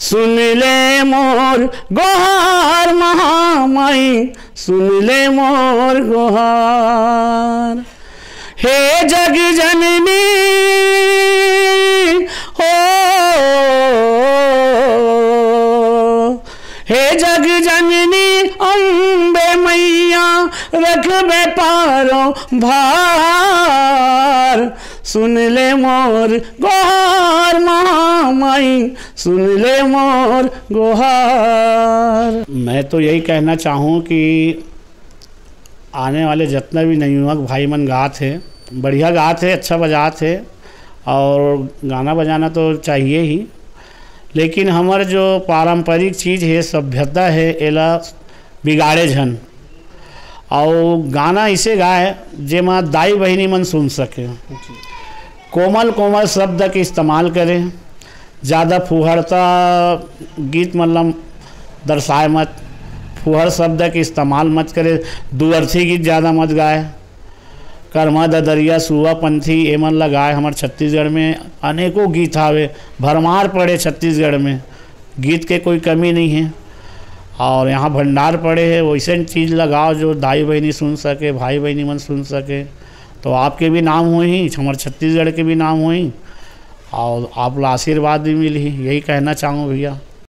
सुन ले मोर गोहार महामाई, सुन ले मोर गोहार। हे जग जननी हो, हे जग जननी अम्बे मैया रखबे पारों भार। सुन ले मोर गोहार महामाई, सुन ले मोर गोहार। मैं तो यही कहना चाहूँ कि आने वाले जितने भी नवयुवक भाई मन गात है, बढ़िया गात है, अच्छा बजात है और गाना बजाना तो चाहिए ही, लेकिन हमार जो पारंपरिक चीज़ है, सभ्यता है, एला बिगाड़े झन। और गाना इसे गाए जेमा दाई बहिनी मन सुन सके, कोमल कोमल शब्द के इस्तेमाल करें, ज़्यादा फुहरता गीत मतलब दर्शाए मत, फुहर शब्द के इस्तेमाल मत करे, दुअर्थी गीत ज़्यादा मत गाए। कर्मा ददरिया सुआ पंथी एमन लगाए। हमारे छत्तीसगढ़ में अनेकों गीत आवे, भरमार पड़े छत्तीसगढ़ में, गीत के कोई कमी नहीं है और यहाँ भंडार पड़े है। वैसे चीज़ लगाओ जो दाई बहनी सुन सके, भाई बहनी मन सुन सके, तो आपके भी नाम हुई, हमारे छत्तीसगढ़ के भी नाम हुई और आप आशीर्वाद भी मिली। यही कहना चाहूँ भैया।